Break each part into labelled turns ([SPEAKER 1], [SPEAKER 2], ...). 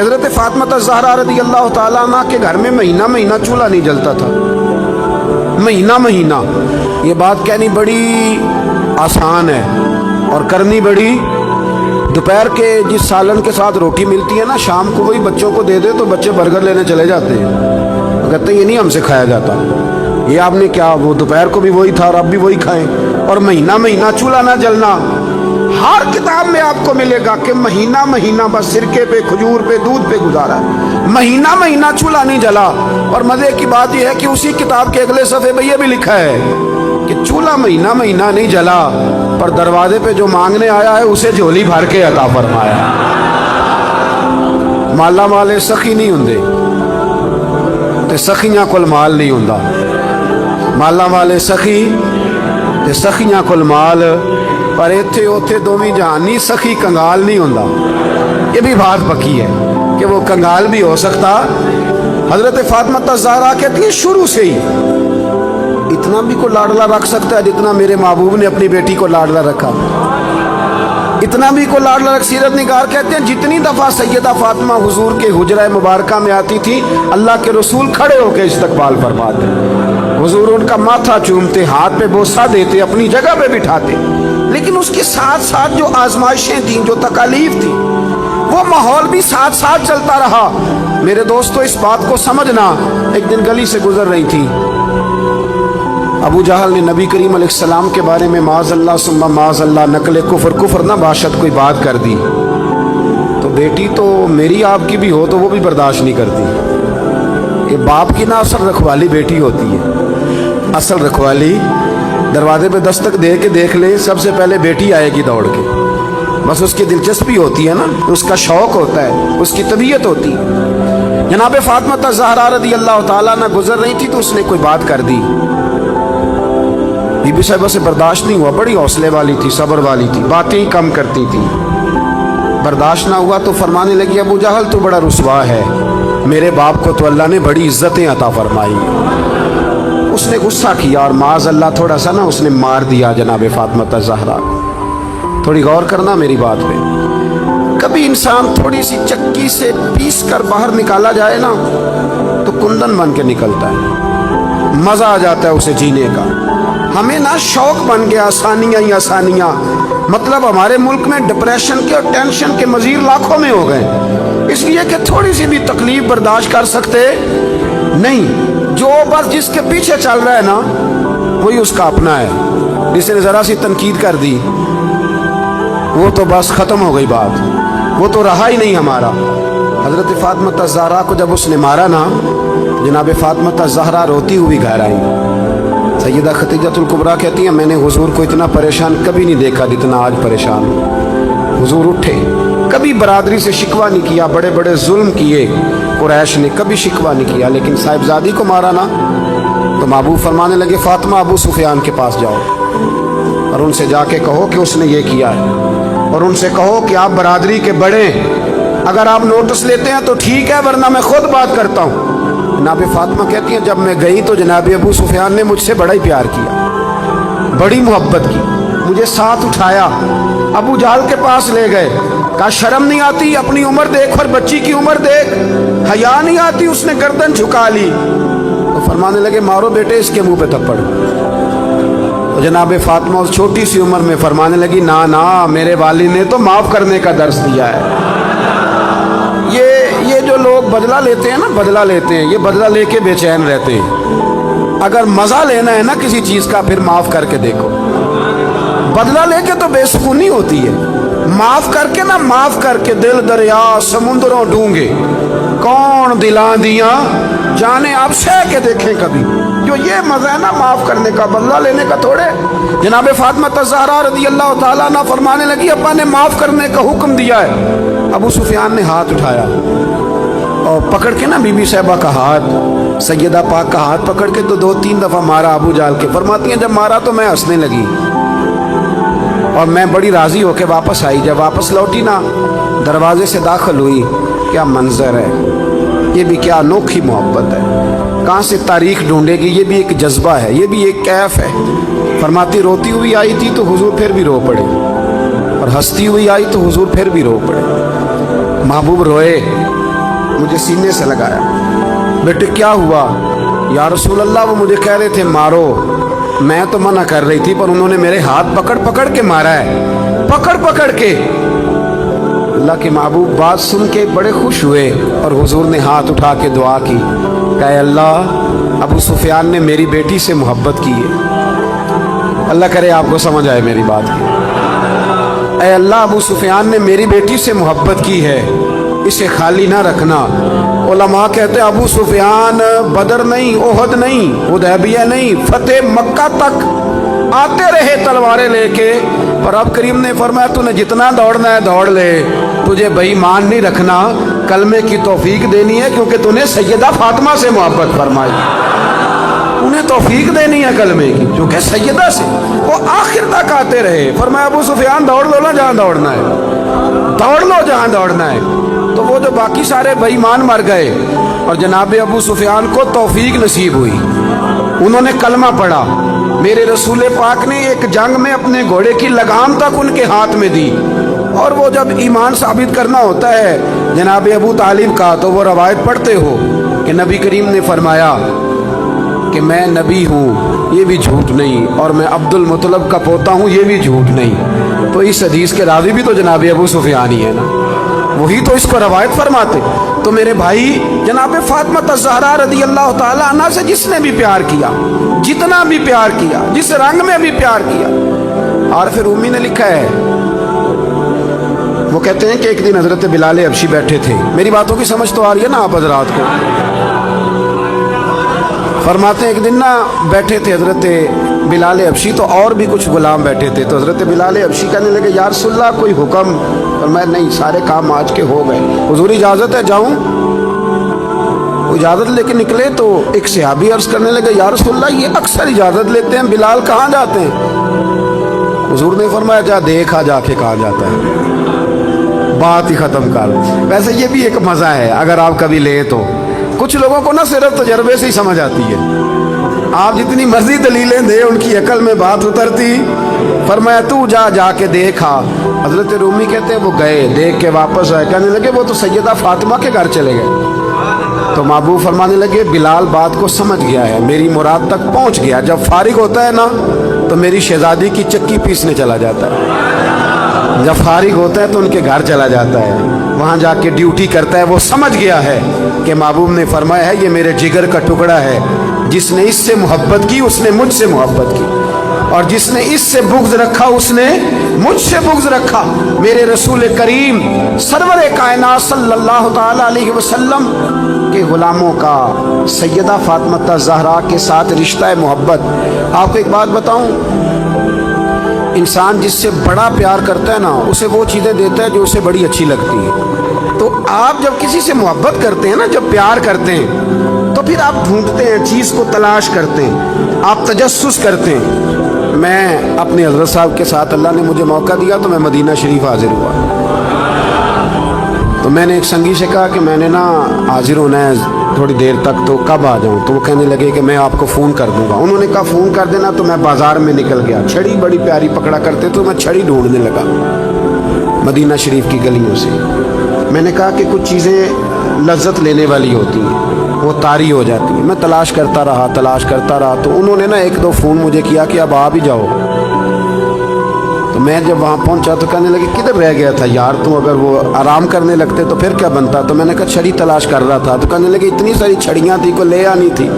[SPEAKER 1] حضرت فاطمہ زہرا رضی اللہ تعالیٰ عنہ کے گھر میں مہینہ مہینہ چولہا نہیں جلتا تھا، مہینہ مہینہ۔ یہ بات کہنی بڑی آسان ہے اور کرنی بڑی۔ دوپہر کے جس سالن کے ساتھ روٹی ملتی ہے نا، شام کو وہی بچوں کو دے دے تو بچے برگر لینے چلے جاتے ہیں، کہتے ہیں یہ نہیں ہم سے کھایا جاتا، یہ آپ نے کیا، وہ دوپہر کو بھی وہی تھا اور اب بھی وہی کھائیں۔ اور مہینہ مہینہ چولہا نہ جلنا، ہر کتاب میں آپ کو ملے گا کہ مہینہ مہینہ بس سرکے پہ، کھجور پہ، دودھ پہ گزارا ہے، مہینہ مہینہ چولہا نہیں جلا۔ اور مزے کی بات یہ ہے کہ اسی کتاب کے اگلے صفحے پہ یہ بھی لکھا ہے کہ چولہا مہینہ مہینہ نہیں جلا، پر دروازے پہ جو مانگنے آیا ہے اسے جھولی بھر کے عطا فرمایا۔ مالا والے سخی نہیں ہوندے تے سخیاں کول مال نہیں ہوندا، مالا والے سخی تے سخیاں کول مال، پر ایتھے اوتھے دوویں جہانی سخی کنگال نہیں ہوندا۔ یہ بھی بات پکی ہے کہ وہ کنگال بھی ہو سکتا۔ حضرت فاطمہ زہرا کہتی ہیں شروع سے ہی اتنا بھی کو لاڈلا رکھ سکتا ہے جتنا میرے محبوب نے اپنی بیٹی کو لاڈلا رکھا، اتنا بھی کو لاڈلا رکھ۔ سیرت نگار کہتے ہیں جتنی دفعہ سیدہ فاطمہ حضور کے حجرہ مبارکہ میں آتی تھی، اللہ کے رسول کھڑے ہو کے استقبال فرماتے، حضور ان کا ماتھا چومتے، ہاتھ پہ بوسہ دیتے، اپنی جگہ پہ بٹھاتے۔ لیکن اس کے ساتھ ساتھ جو آزمائشیں تھیں، جو تکالیف تھی، وہ ماحول بھی ساتھ ساتھ چلتا رہا۔ میرے دوستو اس بات کو سمجھنا، ایک دن گلی سے گزر رہی تھی، ابو جہل نے نبی کریم علیہ السلام کے بارے میں معاذ اللہ ثم معاذ اللہ نقل کفر نہ باشد کوئی بات کر دی، تو بیٹی تو میری آپ کی بھی ہو تو وہ بھی برداشت نہیں کرتی۔ یہ باپ کی نہ اصل رکھوالی بیٹی ہوتی ہے، اصل رکھوالی دروازے پہ دستک دے کے دیکھ لے، سب سے پہلے بیٹی آئے گی دوڑ کے، بس اس کی دلچسپی ہوتی ہے نا، اس کا شوق ہوتا ہے، اس کی طبیعت ہوتی ہے۔ جناب فاطمہ زہرا رضی اللہ تعالیٰ نہ گزر رہی تھی تو اس نے کوئی بات کر دی، بی بی صاحبہ سے برداشت نہیں ہوا، بڑی حوصلے والی تھی، صبر والی تھی، باتیں ہی کم کرتی تھی، برداشت نہ ہوا تو فرمانے لگی ابو جہل تو بڑا رسوا ہے، میرے باپ کو تو اللہ نے بڑی عزتیں عطا فرمائی۔ اس نے غصہ کیا اور معاذ اللہ تھوڑا سا نا اس نے مار دیا جناب فاطمہ زہرا کو۔ تھوڑی غور کرنا میری بات پہ، کبھی انسان تھوڑی سی چکی سے پیس کر باہر نکالا جائے نا تو کندن بن کے نکلتا ہے، مزہ آ جاتا ہے اسے جینے کا۔ ہمیں نا شوق بن گیا آسانیاں ہی آسانیاں، مطلب ہمارے ملک میں ڈپریشن کے اور ٹینشن کے مزید لاکھوں میں ہو گئے، اس لیے کہ تھوڑی سی بھی تکلیف برداشت کر سکتے نہیں۔ جو بس جس کے پیچھے چل رہا ہے نا وہی اس کا اپنا ہے، جس نے ذرا سی تنقید کر دی وہ تو بس ختم ہو گئی بات، وہ تو رہا ہی نہیں ہمارا۔ حضرت فاطمہ زہرا کو جب اس نے مارا نا، جناب فاطمہ زہرا روتی ہوئی گھر آئی۔ سیدہ خدیجہ الکبریٰ کہتی ہیں میں نے حضور کو اتنا پریشان کبھی نہیں دیکھا جتنا آج پریشان ہوں۔ حضور اٹھے، کبھی برادری سے شکوہ نہیں کیا، بڑے بڑے ظلم کیے قریش نے، کبھی شکوہ نہیں کیا، لیکن صاحبزادی کو مارا نا تو محبوب فرمانے لگے فاطمہ ابو سفیان کے پاس جاؤ اور ان سے جا کے کہو کہ اس نے یہ کیا ہے، اور ان سے کہو کہ آپ برادری کے بڑے، اگر آپ نوٹس لیتے ہیں تو ٹھیک ہے ورنہ میں خود بات کرتا ہوں۔ جناب فاطمہ کہتی ہیں جب میں گئی تو جناب ابو سفیان نے مجھ سے بڑا ہی پیار کیا، بڑی محبت کی، مجھے ساتھ اٹھایا، ابو جہل کے پاس لے گئے، کہا شرم نہیں آتی، اپنی عمر دیکھ اور بچی کی عمر دیکھ، حیا نہیں آتی، اس نے گردن جھکا لی۔ تو فرمانے لگے مارو بیٹے اس کے منہ پہ تھپڑ۔ تو جناب فاطمہ اس چھوٹی سی عمر میں فرمانے لگی نا نا میرے والد نے تو معاف کرنے کا درس دیا ہے۔ یہ جو لوگ بدلہ لیتے ہیں نا، بدلہ لیتے ہیں، یہ بدلہ لے کے بے چین رہتے ہیں۔ اگر مزہ لینا ہے نا کسی چیز کا پھر معاف کر کے دیکھو، بدلہ لے کے تو بے سکونی ہوتی ہے، معاف کر کے نا، معاف کر کے دل دریا سمندروں ڈونگے، کون دلاں دیاں جانے آپ سہ کے دیکھیں کبھی۔ جو یہ مزہ ہے نا معاف کرنے کا، بدلہ لینے کا تھوڑے۔ جناب فاطمہ زہرا رضی اللہ تعالیٰ عنہ فرمانے لگی ابا نے معاف کرنے کا حکم دیا ہے۔ ابو سفیان نے ہاتھ اٹھایا اور پکڑ کے نا بی بی صاحبہ کا ہاتھ، سیدہ پاک کا ہاتھ پکڑ کے تو 2-3 دفعہ مارا ابو جہل کے۔ فرماتی ہیں جب مارا تو میں ہنسنے لگی اور میں بڑی راضی ہو کے واپس آئی۔ جب واپس لوٹی نا دروازے سے داخل ہوئی، کیا منظر ہے، یہ بھی کیا انوکھی محبت ہے، کہاں سے تاریخ ڈھونڈے گی، یہ بھی ایک جذبہ ہے، یہ بھی ایک کیف ہے۔ فرماتی روتی ہوئی آئی تھی تو حضور پھر بھی رو پڑے، اور ہنستی ہوئی آئی تو حضور پھر بھی رو پڑے۔ محبوب روئے مجھے سینے سے لگایا، بیٹے کیا ہوا؟ یا رسول اللہ وہ مجھے کہہ رہے تھے مارو، میں تو منع کر رہی تھی پر انہوں نے میرے ہاتھ پکڑ پکڑ کے مارا ہے، پکڑ پکڑ کے۔ اللہ کے محبوب بات سن کے بڑے خوش ہوئے اور حضور نے ہاتھ اٹھا کے دعا کی کہ اے اللہ، ابو سفیان نے میری بیٹی سے محبت کی ہے۔ اللہ کرے آپ کو سمجھ آئے میری بات کی۔ اے اللہ، ابو سفیان نے میری بیٹی سے محبت کی ہے، اسے خالی نہ رکھنا۔ علماء کہتے ہیں ابو سفیان بدر نہیں، احد نہیں، حدیبیہ نہیں، فتح مکہ تک آتے رہے تلواریں لے کے، پر اب کریم نے فرمایا تو نے جتنا دوڑنا ہے دوڑ لے، تجھے بے ایمان نہیں رکھنا، کلمے کی توفیق دینی ہے، کیونکہ تو نے سیدہ فاطمہ سے محبت فرمائی، انہیں توفیق دینی ہے کلمے کی، جو کہ سیدہ سے۔ وہ آخر تک آتے رہے، فرمایا ابو سفیان دوڑ لو نا جہاں دوڑنا ہے، دوڑ لو جہاں دوڑنا ہے۔ تو وہ جو باقی سارے بے ایمان مر گئے اور جناب ابو سفیان کو توفیق نصیب ہوئی، انہوں نے کلمہ پڑھا، میرے رسول پاک نے ایک جنگ میں اپنے گھوڑے کی لگام تک ان کے ہاتھ میں دی، اور وہ جب ایمان ثابت کرنا ہوتا ہے جناب ابو طالب کا تو وہ روایت پڑھتے ہو کہ نبی کریم نے فرمایا کہ میں نبی ہوں، یہ بھی جھوٹ نہیں، اور میں عبد المطلب کا پوتا ہوں، یہ بھی جھوٹ نہیں۔ تو اس حدیث کے راوی بھی تو جناب ابو سفیان ہی ہے نا، وہی تو اس کو روایت فرماتے۔ تو میرے بھائی، جناب فاطمہ الزہرا رضی اللہ تعالی عنہ سے جس نے بھی پیار کیا، جتنا بھی پیار کیا، جس رنگ میں بھی پیار کیا، اور پھر امی نے لکھا ہے، وہ کہتے ہیں کہ ایک دن حضرت بلال حبشی بیٹھے تھے، میری باتوں کی سمجھ تو آ رہی ہے نا آپ حضرات کو؟ فرماتے ہیں ایک دن نا بیٹھے تھے حضرت بلال حبشی، تو اور بھی کچھ غلام بیٹھے تھے، تو حضرت بلال حبشی کہنے لگے یا رسول اللہ کوئی حکم؟ اور میں نہیں، سارے کام آج کے ہو گئے، حضور اجازت ہے جاؤں؟ وہ اجازت لے کے نکلے تو ایک صحابی عرض کرنے لگے یا رسول اللہ یہ اکثر اجازت لیتے ہیں، بلال کہاں جاتے ہیں؟ حضور نے فرمایا جا دیکھا جا کے کہاں جاتا ہے، بات ہی ختم کر۔ ویسے یہ بھی ایک مزہ ہے اگر آپ کبھی لیں تو، کچھ لوگوں کو نا صرف تجربے سے ہی سمجھ آتی ہے، آپ جتنی مرضی دلیلیں دیں ان کی عقل میں بات اترتی۔ فرمایا تو جا جا کے دیکھا۔ حضرت رومی کہتے ہیں وہ گئے، دیکھ کے واپس آئے، کہنے لگے وہ تو سیدہ فاطمہ کے گھر چلے گئے۔ تو محبوب فرمانے لگے بلال بات کو سمجھ گیا ہے، میری مراد تک پہنچ گیا، جب فارغ ہوتا ہے نا تو میری شہزادی کی چکی پیسنے چلا جاتا ہے، جب فارغ ہوتا ہے تو ان کے گھر چلا جاتا ہے، وہاں جا کے ڈیوٹی کرتا ہے۔ وہ سمجھ گیا ہے کہ محبوب نے فرمایا ہے یہ میرے جگر کا ٹکڑا ہے، جس نے اس سے محبت کی اس نے مجھ سے محبت کی، اور جس نے اس سے بغض رکھا اس نے مجھ سے بغض رکھا۔ میرے رسول کریم سرور کائنات صلی اللہ تعالی علیہ وسلم کے غلاموں کا سیدہ فاطمہ الزہرا کے ساتھ رشتہ محبت۔ آپ کو ایک بات بتاؤں، انسان جس سے بڑا پیار کرتا ہے نا اسے وہ چیزیں دیتا ہے جو اسے بڑی اچھی لگتی ہے۔ تو آپ جب کسی سے محبت کرتے ہیں نا، جب پیار کرتے ہیں تو پھر آپ ڈھونڈتے ہیں، چیز کو تلاش کرتے ہیں، آپ تجسس کرتے ہیں۔ میں اپنے حضرت صاحب کے ساتھ اللہ نے مجھے موقع دیا تو میں مدینہ شریف حاضر ہوا، تو میں نے ایک سنگی سے کہا کہ میں نے نا حاضر ہونا ہے تھوڑی دیر تک، تو کب آ جاؤں؟ تو وہ کہنے لگے کہ میں آپ کو فون کر دوں گا۔ انہوں نے کہا فون کر دینا، تو میں بازار میں نکل گیا، چھڑی بڑی پیاری پکڑا کرتے تو میں چھڑی ڈھونڈنے لگا مدینہ شریف کی گلیوں سے۔ میں نے کہا کہ کچھ چیزیں لذت لینے والی ہوتی ہیں، وہ طاری ہو جاتی ہیں۔ میں تلاش کرتا رہا، تو انہوں نے نا ایک دو فون مجھے کیا کہ اب آ بھی جاؤ۔ تو میں جب وہاں پہنچا تو کہنے لگے کدھر رہ گیا تھا یار تو، اگر وہ آرام کرنے لگتے تو پھر کیا بنتا؟ تو میں نے کہا چھڑی تلاش کر رہا تھا۔ تو کہنے لگے اتنی ساری چھڑیاں تھی، کو لے آنی تھی۔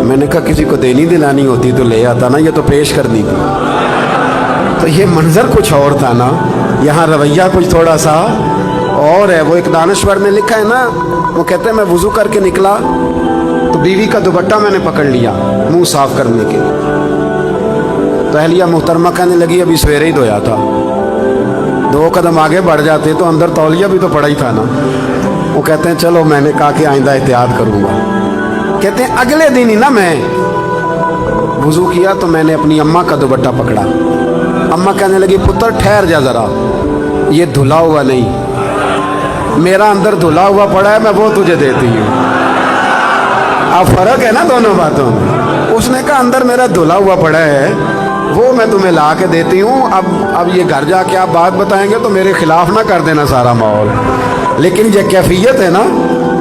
[SPEAKER 1] میں نے کہا کسی کو دینی دلانی ہوتی تو لے آتا نا، یہ تو پیش کرنی تھی۔ تو یہ منظر کچھ اور تھا نا، یہاں رویہ کچھ تھوڑا سا اور ہے۔ وہ ایک دانشور میں لکھا ہے نا، وہ کہتے ہیں میں وضو کر کے نکلا تو بیوی کا دوپٹہ میں نے پکڑ لیا منہ صاف کرنے کے، تو اہلیہ محترمہ کہنے لگی ابھی سویرے ہی دھویا تھا۔ 2 قدم آگے بڑھ جاتے تو اندر تولیہ بھی تو پڑا ہی تھا نا۔ وہ کہتے ہیں چلو میں نے کہا کہ آئندہ احتیاط کروں گا۔ کہتے ہیں اگلے دن ہی نا میں وضو کیا تو میں نے اپنی اماں کا دوپٹہ پکڑا۔ اماں کہنے لگی پتر ٹھہر جا ذرا، یہ دھلا ہوا نہیں، میرا اندر دھلا ہوا پڑا ہے، میں وہ تجھے دیتی ہوں۔ اب فرق ہے نا دونوں باتوں میں۔ اس نے کہا اندر میرا دھلا ہوا پڑا ہے، وہ میں تمہیں لا کے دیتی ہوں۔ اب یہ گھر جا کے آپ بات بتائیں گے تو میرے خلاف نہ کر دینا سارا ماحول، لیکن یہ کیفیت ہے نا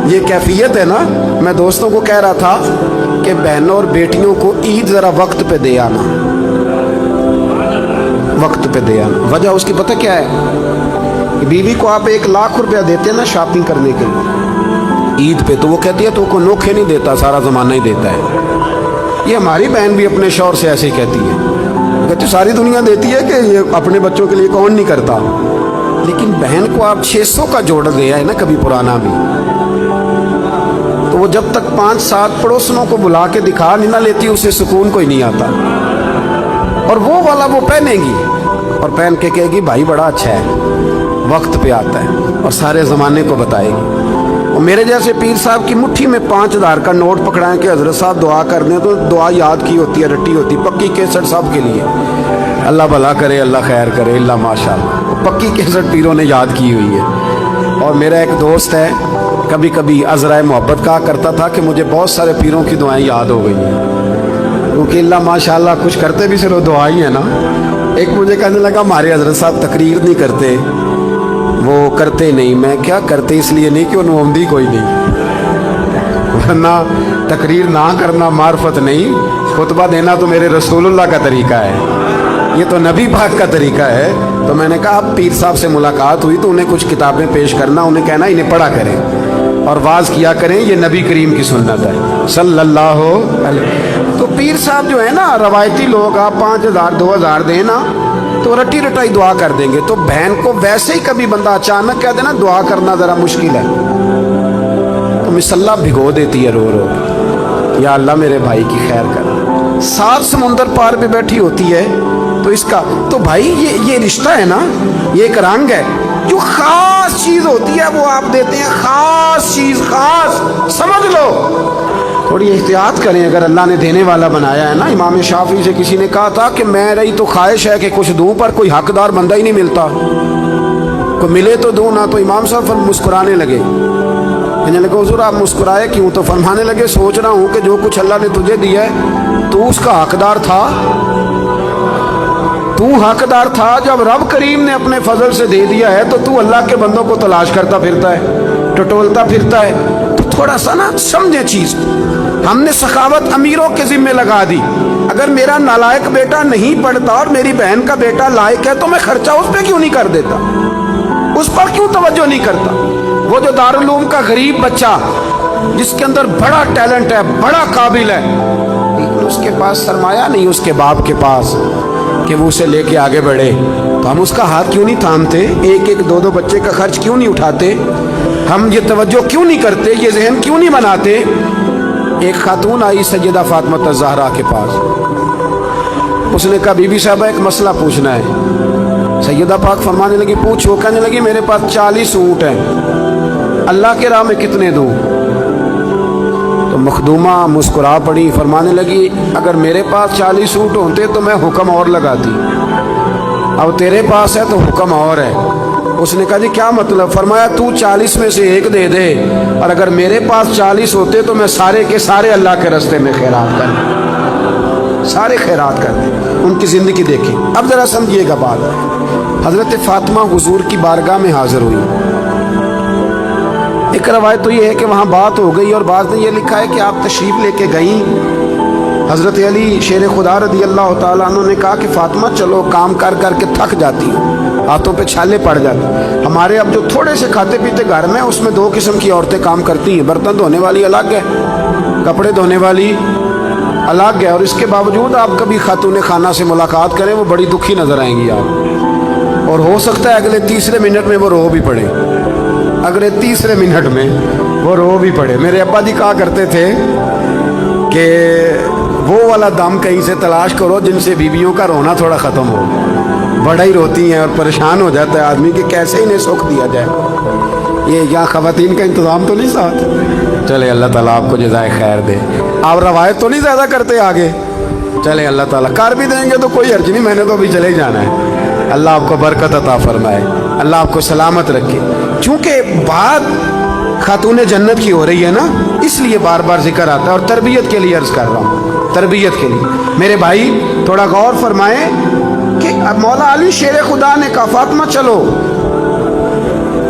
[SPEAKER 1] یہ کیفیت ہے نا. میں دوستوں کو کہہ رہا تھا کہ بہنوں اور بیٹیوں کو عید ذرا وقت پہ دے آنا, وقت پہ دے آنا. وجہ اس کی پتہ کیا ہے؟ بیوی کو آپ 1,00,000 روپیہ دیتے ہیں نا شاپنگ کرنے کے لیے عید پہ, تو وہ کہتی ہے تو کو نوکھے نہیں دیتا, سارا زمانہ ہی دیتا ہے. یہ ہماری بہن بھی اپنے شوہر سے ایسے ہی کہتی ہے, کہتی ساری دنیا دیتی ہے کہ یہ اپنے بچوں کے لیے کون نہیں کرتا. لیکن بہن کو آپ 600 کا جوڑا دے آئے نا کبھی پرانا بھی, تو وہ جب تک 5-7 پڑوسنوں کو بلا کے دکھا نہیں نہ لیتی اسے سکون کوئی نہیں آتا. اور وہ والا وہ پہنے گی اور پہن کے کہے گی بھائی بڑا اچھا ہے, وقت پہ آتا ہے اور سارے زمانے کو بتائے گی. اور میرے جیسے پیر صاحب کی مٹھی میں 5,000 کا نوٹ پکڑائیں کہ حضرت صاحب دعا کر دیں, تو دعا یاد کی ہوتی ہے, رٹی ہوتی, پکی کیسٹ سب کے لیے. اللہ بھلا کرے, اللہ خیر کرے, اللہ ماشاء اللہ, پکی کیسٹ پیروں نے یاد کی ہوئی ہے. اور میرا ایک دوست ہے, کبھی کبھی عذرائے محبت کہا کرتا تھا کہ مجھے بہت سارے پیروں کی دعائیں یاد ہو گئی ہیں, کیونکہ اللہ ماشاء اللہ کچھ کرتے بھی صرف دعا ہی ہے نا. ایک مجھے کہنے لگا ہمارے حضرت صاحب تقریر نہیں کرتے, وہ کرتے نہیں. میں کیا کرتے اس لیے نہیں کہ انہوں عمدی کوئی نہیں, ورنہ تقریر نہ کرنا معرفت نہیں, خطبہ دینا تو میرے رسول اللہ کا طریقہ ہے, یہ تو نبی پاک کا طریقہ ہے. تو میں نے کہا اب پیر صاحب سے ملاقات ہوئی تو انہیں کچھ کتابیں پیش کرنا, انہیں کہنا انہیں پڑھا کریں اور واز کیا کریں, یہ نبی کریم کی سنت ہے صلی اللہ علیہ. تو پیر صاحب جو ہے نا روایتی لوگ, آپ 5,000 2,000 دیں نا تو رٹی رٹائی دعا کر دیں گے. تو بہن کو ویسے ہی کبھی بندہ اچانک کہہ دینا دعا کرنا ذرا مشکل ہے, تو مسلح بھگو دیتی ہے رو رو, یا اللہ میرے بھائی کی خیر کر. 7 سمندر پار پہ بیٹھی ہوتی ہے, تو اس کا تو بھائی یہ رشتہ ہے نا, یہ ایک رنگ ہے. جو خاص چیز ہوتی ہے وہ آپ دیتے ہیں, خاص چیز, خاص سمجھ لو. تھوڑی احتیاط کریں اگر اللہ نے دینے والا بنایا ہے نا. امام شافعی سے کسی نے کہا تھا کہ میں رہی تو خواہش ہے کہ کچھ دوں, پر کوئی حقدار بندہ ہی نہیں ملتا, کوئی ملے تو دوں نا. تو امام صاحب مسکرانے لگے, کہنے لگے حضور آپ مسکرائے کیوں؟ تو فرمانے لگے سوچ رہا ہوں کہ جو کچھ اللہ نے تجھے دیا ہے تو اس کا حقدار تھا, تو حقدار تھا. جب رب کریم نے اپنے فضل سے دے دیا ہے تو اللہ کے بندوں کو تلاش کرتا پھرتا ہے, ٹٹولتا پھرتا ہے. تو تھوڑا سا نا سمجھے چیز. ہم نے سخاوت امیروں کے ذمہ لگا دی. اگر میرا نالائق بیٹا نہیں پڑھتا اور میری بہن کا بیٹا لائق ہے تو میں خرچہ اس پہ کیوں نہیں کر دیتا, اس پر کیوں توجہ نہیں کرتا. وہ جو دارالعلوم کا غریب بچہ جس کے اندر بڑا ٹیلنٹ ہے, بڑا قابل ہے, لیکن اس کے پاس سرمایہ نہیں اس کے باپ کے پاس کہ وہ اسے لے کے آگے بڑھے, تو ہم اس کا ہاتھ کیوں نہیں تھامتے, 1-1 2-2 بچے کا خرچ کیوں نہیں اٹھاتے, ہم یہ توجہ کیوں نہیں کرتے, یہ ذہن کیوں نہیں بناتے. ایک خاتون آئی سیدہ فاطمہ الزہرا کے پاس, اس نے کہا بی بی صاحبہ ایک مسئلہ پوچھنا ہے. سیدہ پاک فرمانے لگی پوچھو. کہنے لگی میرے پاس 40 اونٹ ہیں, اللہ کے راہ میں کتنے دوں؟ تو مخدومہ مسکرا پڑی, فرمانے لگی اگر میرے پاس 40 اونٹ ہوتے تو میں حکم اور لگاتی, اب تیرے پاس ہے تو حکم اور ہے. اس نے کہا جی کیا مطلب؟ فرمایا تو 40 میں سے 1 دے دے, اور اگر میرے پاس 40 ہوتے تو میں سارے کے سارے اللہ کے راستے میں خیرات کر دیں, سارے خیرات کر دیں. ان کی زندگی دیکھیں. اب ذرا سمجھیے گا بات. حضرت فاطمہ حضور کی بارگاہ میں حاضر ہوئی. ایک روایت تو یہ ہے کہ وہاں بات ہو گئی, اور بعض نے یہ لکھا ہے کہ آپ تشریف لے کے گئیں. حضرت علی شیر خدا رضی اللہ تعالیٰ عنہ نے کہا کہ فاطمہ چلو, کام کر کر کے تھک جاتی ہوں, ہاتھوں پہ چھالے پڑ جاتے. ہمارے اب جو تھوڑے سے کھاتے پیتے گھر میں, اس میں 2 قسم کی عورتیں کام کرتی ہیں, برتن دھونے والی الگ ہے, کپڑے دھونے والی الگ ہے. اور اس کے باوجود آپ کبھی خاتون خانہ سے ملاقات کریں, وہ بڑی دکھی نظر آئیں گی آپ, اور ہو سکتا ہے اگلے 3 منٹ میں وہ رو بھی پڑے, اگلے 3 منٹ میں وہ رو بھی پڑے. میرے ابا جی کہا کرتے تھے کہ وہ والا دم کہیں سے تلاش کرو جن سے بیویوں کا رونا تھوڑا ختم ہو. بڑا ہی روتی ہیں اور پریشان ہو جاتا ہے آدمی کہ کیسے انہیں سکھ دیا جائے. یہ یہاں خواتین کا انتظام تو نہیں ساتھ؟ چلے اللہ تعالیٰ آپ کو جزائے خیر دے. آپ روایت تو نہیں زیادہ کرتے آگے, چلے اللہ تعالیٰ کر بھی دیں گے تو کوئی حرج نہیں, میں نے تو ابھی چلے جانا ہے. اللہ آپ کو برکت عطا فرمائے, اللہ آپ کو سلامت رکھے. چونکہ بات خاتون جنت کی ہو رہی ہے نا, اس لیے بار بار ذکر آتا ہے, اور تربیت کے لیے عرض کر رہا ہوں, تربیت کے لیے. میرے بھائی تھوڑا غور فرمائیں کہ مولا علی شیر خدا نے کہا فاطمہ چلو,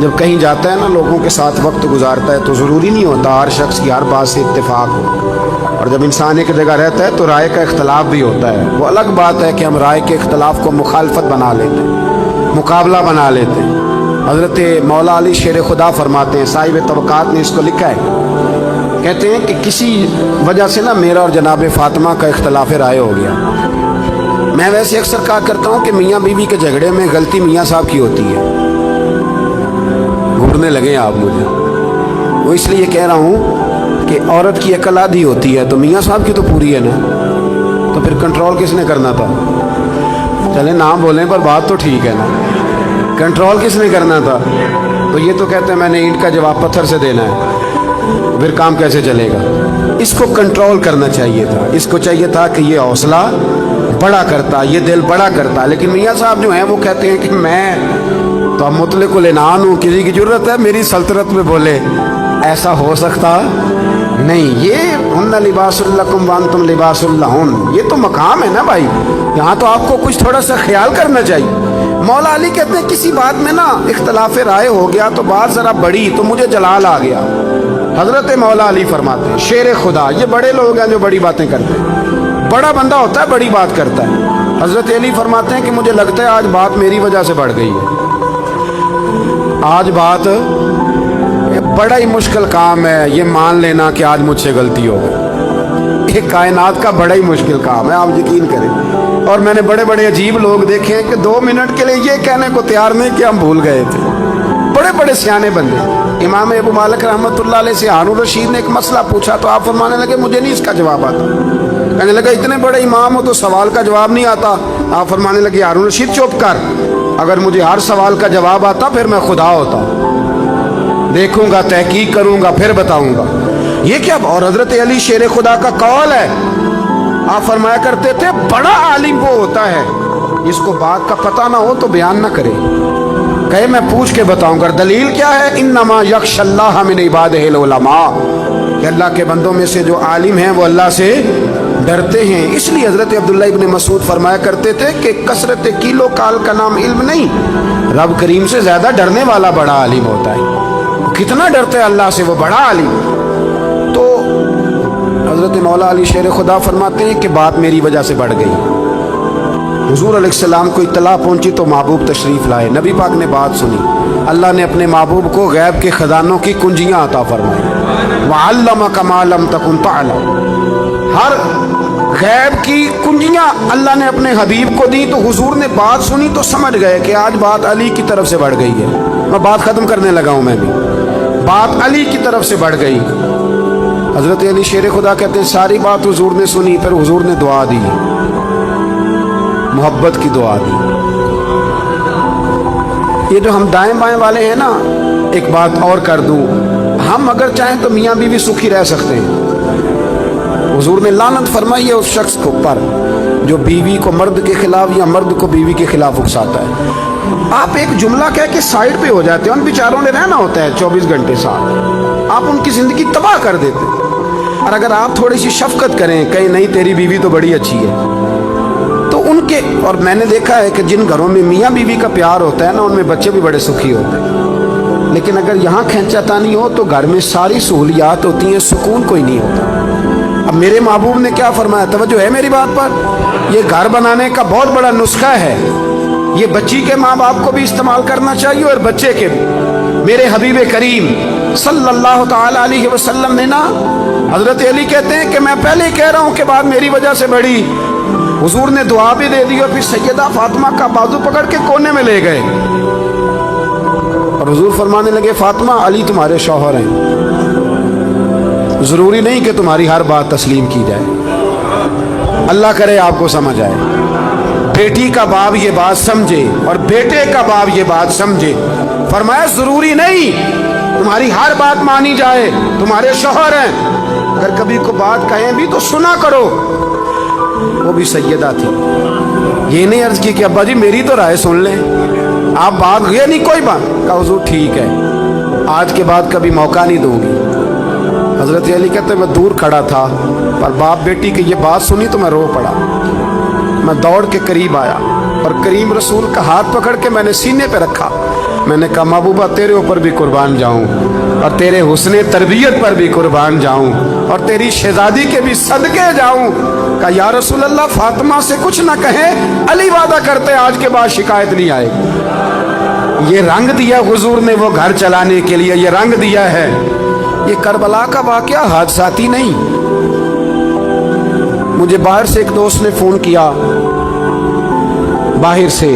[SPEAKER 1] جب کہیں جاتا ہے نا لوگوں کے ساتھ وقت گزارتا ہے تو ضروری نہیں ہوتا ہر شخص کی ہر بات سے اتفاق ہو، اور جب انسان ایک جگہ رہتا ہے تو رائے کا اختلاف بھی ہوتا ہے۔ وہ الگ بات ہے کہ ہم رائے کے اختلاف کو مخالفت بنا لیتے ہیں، مقابلہ بنا لیتے ہیں۔ حضرت مولا علی شیر خدا فرماتے ہیں، صاحب طبقات نے اس کو لکھا ہے، کہتے ہیں کہ کسی وجہ سے نا میرا اور جناب فاطمہ کا اختلاف رائے ہو گیا۔ میں ویسے اکثر کہا کرتا ہوں کہ میاں بیوی کے جھگڑے میں غلطی میاں صاحب کی ہوتی ہے۔ گھورنے لگے آپ مجھے، وہ اس لیے کہہ رہا ہوں کہ عورت کی عقل آدھی ہوتی ہے تو میاں صاحب کی تو پوری ہے نا، تو پھر کنٹرول کس نے کرنا تھا؟ چلے نام بولیں پر بات تو ٹھیک ہے نا، کنٹرول کس نے کرنا تھا؟ تو یہ تو کہتے ہیں میں نے اینٹ کا جواب پتھر سے دینا ہے، پھر کام کیسے چلے گا؟ اس کو کنٹرول کرنا چاہیے تھا، اس کو چاہیے تھا کہ یہ حوصلہ بڑا کرتا، یہ دل بڑا کرتا۔ لیکن میاں صاحب جو ہیں وہ کہتے ہیں کہ میں تو مطلق العنان ہوں، کسی کی ضرورت ہے میری سلطنت میں بولے، ایسا ہو سکتا نہیں۔ یہ ہن لباس لکم وانتم لباس لہن، یہ تو مقام ہے نا بھائی، یہاں تو آپ کو کچھ تھوڑا سا خیال کرنا چاہیے۔ مولا علی کہتے ہیں کسی بات میں نا اختلاف رائے ہو گیا تو بات ذرا بڑی تو مجھے جلال آ گیا۔ حضرت مولا علی فرماتے ہیں، شیر خدا، یہ بڑے لوگ ہیں جو بڑی باتیں کرتے ہیں، بڑا بندہ ہوتا ہے بڑی بات کرتا ہے۔ حضرت علی فرماتے ہیں کہ مجھے لگتا ہے آج بات میری وجہ سے بڑھ گئی ہے، آج بات بڑا ہی مشکل کام ہے یہ مان لینا کہ آج مجھ سے غلطی ہو گئی۔ یہ کائنات کا بڑا ہی مشکل کام ہے، آپ یقین کریں۔ اور میں نے بڑے بڑے عجیب لوگ دیکھے ہیں کہ 2 منٹ کے لیے یہ کہنے کو تیار نہیں کہ ہم بھول گئے تھے، بڑے بڑے سیانے بندے۔ امام ابو مالک رحمۃ اللہ علیہ سے ہارون رشید نے ایک مسئلہ پوچھا تو آپ فرمانے لگے مجھے نہیں اس کا جواب آتا۔ کہنے لگا اتنے بڑے امام ہو تو سوال کا جواب نہیں آتا؟ آپ فرمانے لگے ہارون رشید چپ کر، اگر مجھے ہر سوال کا جواب آتا پھر میں خدا ہوتا، دیکھوں گا تحقیق کروں گا پھر بتاؤں گا۔ یہ کیا؟ اور حضرت علی شیر خدا کا قول ہے، آپ فرمایا کرتے تھے بڑا عالم وہ ہوتا ہے جس کو بات کا پتہ نہ ہو تو بیان نہ کرے، کہے میں پوچھ کے بتاؤں گا۔ دلیل کیا ہے؟ انما یخشی اللہ من عبادہ العلماء، کہ اللہ کے بندوں میں سے جو عالم ہیں وہ اللہ سے ڈرتے ہیں۔ اس لیے حضرت عبداللہ ابن مسعود فرمایا کرتے تھے کہ کثرت کیلو کال کا نام علم نہیں، رب کریم سے زیادہ ڈرنے والا بڑا عالم ہوتا ہے۔ کتنا ڈرتے ہیں اللہ سے وہ بڑا عالم۔ تو حضرت مولا علی شیر خدا فرماتے ہیں کہ بات میری وجہ سے بڑھ گئی۔ حضور علیہ السلام کو اطلاع پہنچی تو محبوب تشریف لائے، نبی پاک نے بات سنی، اللہ نے اپنے محبوب کو غیب کے خزانوں کی کنجیاں عطا فرمائی۔ وَعَلَّمَكَ مَا لَمْ تَكُنْ تَعْلَمُ، ہر غیب کی کنجیاں اللہ نے اپنے حبیب کو دی۔ تو حضور نے بات سنی تو سمجھ گئے کہ آج بات علی کی طرف سے بڑھ گئی ہے۔ میں بات ختم کرنے لگا ہوں، میں بھی بات علی کی طرف سے بڑھ گئی۔ حضرت علی شیر خدا کہتے ہیں ساری بات حضور نے سنی، پھر حضور نے دعا دی، محبت کی دعا دی۔ یہ جو ہم دائیں بائیں والے ہیں نا، ایک بات اور کر دوں، ہم اگر چاہیں تو میاں بیوی سکھی رہ سکتے ہیں۔ حضور نے لعنت فرمائی ہے اس شخص کو پر جو بیوی کو مرد کے خلاف یا مرد کو بیوی کے خلاف اکساتا ہے۔ آپ ایک جملہ کہہ کے سائڈ پہ ہو جاتے ہیں، ان بیچاروں نے رہنا ہوتا ہے 24 گھنٹے ساتھ، آپ ان کی زندگی تباہ کر دیتے ہیں۔ اور اگر آپ تھوڑی سی شفقت کریں، کہیں نہیں تیری بیوی تو بڑی اچھی ہے، تو ان کے، اور میں نے دیکھا ہے کہ جن گھروں میں میاں بیوی کا پیار ہوتا ہے نا، ان میں بچے بھی بڑے سکھی ہوتے ہیں۔ لیکن اگر یہاں کھینچا تانی ہو تو گھر میں ساری سہولیات ہوتی ہیں، سکون کوئی نہیں ہوتا۔ اب میرے محبوب نے کیا فرمایا، توجہ ہے میری بات پر؟ یہ گھر بنانے کا بہت بڑا نسخہ ہے، یہ بچی کے ماں باپ کو بھی استعمال کرنا چاہیے اور بچے کے بھی۔ میرے حبیب کریم صلی اللہ تعالی علیہ وسلم نے نا، حضرت علی کہتے ہیں کہ میں پہلے ہی کہہ رہا ہوں کہ بات میری وجہ سے بڑی، حضور نے دعا بھی دے دی اور پھر سیدہ فاطمہ کا بازو پکڑ کے کونے میں لے گئے اور حضور فرمانے لگے فاطمہ علی تمہارے شوہر ہیں، ضروری نہیں کہ تمہاری ہر بات تسلیم کی جائے۔ اللہ کرے آپ کو سمجھ آئے، بیٹی کا باپ یہ بات سمجھے اور بیٹے کا باپ یہ بات سمجھے۔ فرمایا ضروری نہیں تمہاری ہر بات مانی جائے، تمہارے شوہر ہیں، اگر کبھی کو بات کہیں بھی تو سنا کرو۔ وہ بھی سیدہ تھی، یہ نہیں عرض کی کہ ابا جی میری تو رائے سن لیں، آپ بات یہ نہیں کوئی بات، کہا حضور ٹھیک ہے، آج کے بعد کبھی موقع نہیں دوں گی۔ حضرت علی کہتے ہیں میں دور کھڑا تھا پر باپ بیٹی کی یہ بات سنی تو میں رو پڑا، میں دوڑ کے قریب آیا اور کریم رسول کا ہاتھ پکڑ کے میں نے سینے پہ رکھا میں نے کہا محبوبہ تیرے اوپر بھی قربان جاؤں اور تیرے حسن تربیت پر بھی قربان جاؤں اور تیری شہزادی کے بھی صدقے جاؤں. کہا یا رسول اللہ فاطمہ سے کچھ نہ کہیں, علی وعدہ کرتے آج کے بعد شکایت نہیں آئے گی. یہ رنگ دیا حضور نے وہ گھر چلانے کے لیے, یہ رنگ دیا ہے. یہ کربلا کا واقعہ حادثاتی نہیں. مجھے باہر سے ایک دوست نے فون کیا, باہر سے,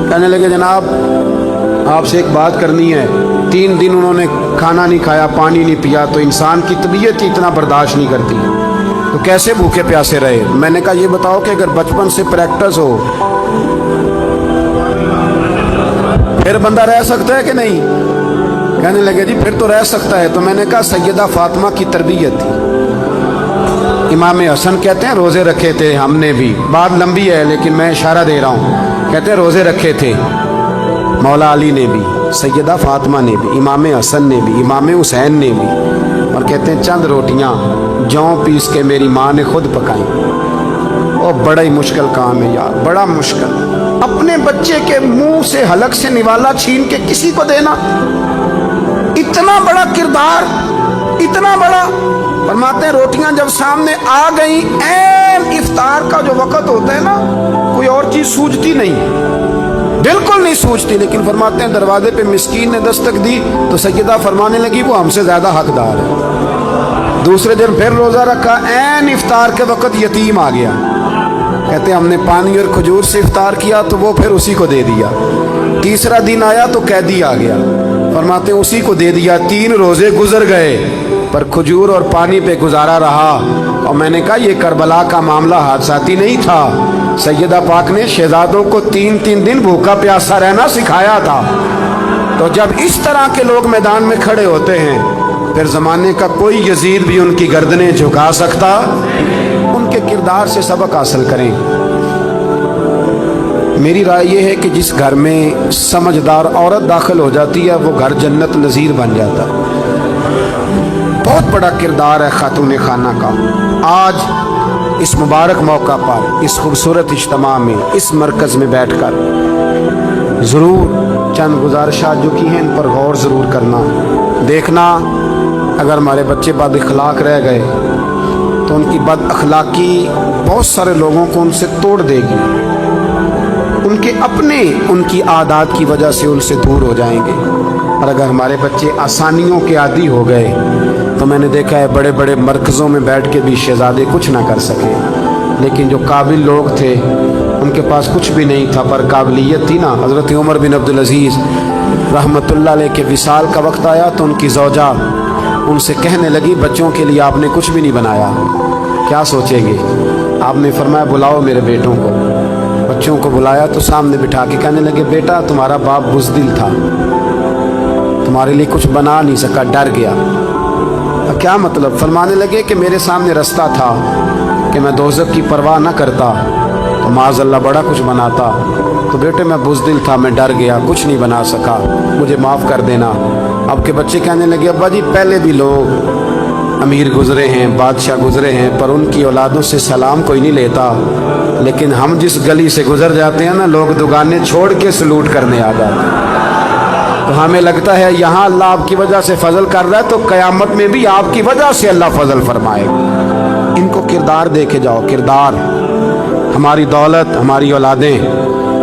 [SPEAKER 1] کہنے لگے جناب آپ سے ایک بات کرنی ہے. 3 دن انہوں نے کھانا نہیں کھایا, پانی نہیں پیا, تو انسان کی طبیعت ہی اتنا برداشت نہیں کرتی, تو کیسے بھوکے پیاسے رہے. میں نے کہا یہ بتاؤ کہ اگر بچپن سے پریکٹس ہو پھر بندہ رہ سکتا ہے کہ نہیں؟ کہنے لگے جی پھر تو رہ سکتا ہے. تو میں نے کہا سیدہ فاطمہ کی تربیت تھی. امام حسن کہتے ہیں روزے رکھے تھے ہم نے بھی, بات لمبی ہے لیکن میں اشارہ دے رہا ہوں. کہتے ہیں روزے رکھے تھے مولا علی نے بھی, سیدہ فاطمہ نے بھی, امام حسن نے بھی, امام حسین نے بھی. اور کہتے ہیں چند روٹیاں جوں پیس کے میری ماں نے خود پکائیں. وہ بڑا ہی مشکل کام ہے یار, بڑا مشکل. اپنے بچے کے منہ سے حلق سے نوالا چھین کے کسی کو دینا, اتنا بڑا کردار, اتنا بڑا. فرماتے ہیں روٹیاں جب سامنے آ گئیں, عین افطار کا جو وقت ہوتا ہے نا, کوئی اور چیز سوجتی نہیں, بالکل نہیں سوچتی. لیکن فرماتے ہیں دروازے پہ مسکین نے دستک دی تو سیدہ فرمانے لگی وہ ہم سے زیادہ حقدار ہے. دوسرے دن پھر روزہ رکھا, عین افطار کے وقت یتیم آ گیا. کہتے ہیں ہم نے پانی اور کھجور سے افطار کیا تو وہ پھر اسی کو دے دیا. تیسرا دن آیا تو قیدی آ گیا, فرماتے ہیں اسی کو دے دیا. 3 روزے گزر گئے پر کھجور اور پانی پہ گزارا رہا. اور میں نے کہا یہ کربلا کا معاملہ حادثاتی نہیں تھا. سیدہ پاک نے شہزادوں کو 3 دن بھوکا پیاسا رہنا سکھایا تھا. تو جب اس طرح کے لوگ میدان میں کھڑے ہوتے ہیں پھر زمانے کا کوئی یزید بھی ان کی گردنیں جھکا سکتا. ان کے کردار سے سبق حاصل کریں. میری رائے یہ ہے کہ جس گھر میں سمجھدار عورت داخل ہو جاتی ہے وہ گھر جنت نظیر بن جاتا ہے. بہت بڑا کردار ہے خاتون خانہ کا. آج اس مبارک موقع پر, اس خوبصورت اجتماع میں, اس مرکز میں بیٹھ کر ضرور چند گزارشات جو کی ہیں ان پر غور ضرور کرنا. دیکھنا اگر ہمارے بچے بد اخلاق رہ گئے تو ان کی بد اخلاقی بہت سارے لوگوں کو ان سے توڑ دے گی. ان کے اپنے ان کی عادات کی وجہ سے ان سے دور ہو جائیں گے. اور اگر ہمارے بچے آسانیوں کے عادی ہو گئے تو میں نے دیکھا ہے بڑے بڑے مرکزوں میں بیٹھ کے بھی شہزادے کچھ نہ کر سکے. لیکن جو قابل لوگ تھے ان کے پاس کچھ بھی نہیں تھا پر قابلیت تھی نا. حضرت عمر بن عبدالعزیز رحمۃ اللہ علیہ کے وصال کا وقت آیا تو ان کی زوجہ ان سے کہنے لگی بچوں کے لیے آپ نے کچھ بھی نہیں بنایا, کیا سوچیں گے؟ آپ نے فرمایا بلاؤ میرے بیٹوں کو. بچوں کو بلایا تو سامنے بٹھا کے کہنے لگے بیٹا تمہارا باپ بزدل تھا, تمہارے لیے کچھ بنا نہیں سکا, ڈر گیا. کیا مطلب؟ فرمانے لگے کہ میرے سامنے رستہ تھا کہ میں دوزخ کی پرواہ نہ کرتا تو معاذ اللہ بڑا کچھ بناتا. تو بیٹے میں بزدل تھا, میں ڈر گیا, کچھ نہیں بنا سکا, مجھے معاف کر دینا. اب کے بچے کہنے لگے ابا جی پہلے بھی لوگ امیر گزرے ہیں, بادشاہ گزرے ہیں, پر ان کی اولادوں سے سلام کوئی نہیں لیتا. لیکن ہم جس گلی سے گزر جاتے ہیں نا لوگ دکانیں چھوڑ کے سلوٹ کرنے آ جاتے ہیں. تو ہمیں لگتا ہے یہاں اللہ آپ کی وجہ سے فضل کر رہا ہے تو قیامت میں بھی آپ کی وجہ سے اللہ فضل فرمائے. ان کو کردار دے کے جاؤ. کردار, ہماری دولت, ہماری اولادیں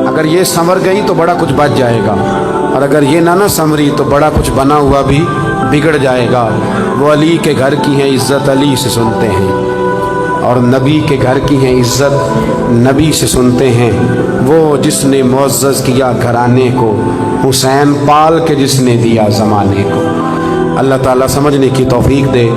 [SPEAKER 1] اگر یہ سنور گئی تو بڑا کچھ بچ جائے گا, اور اگر یہ نہ سنوری تو بڑا کچھ بنا ہوا بھی بگڑ جائے گا. وہ علی کے گھر کی ہیں عزت علی سے سنتے ہیں, اور نبی کے گھر کی ہیں عزت نبی سے سنتے ہیں. وہ جس نے معزز کیا گھرانے کو, حسین پال کے جس نے دیا زمانے کو. اللہ تعالیٰ سمجھنے کی توفیق دے.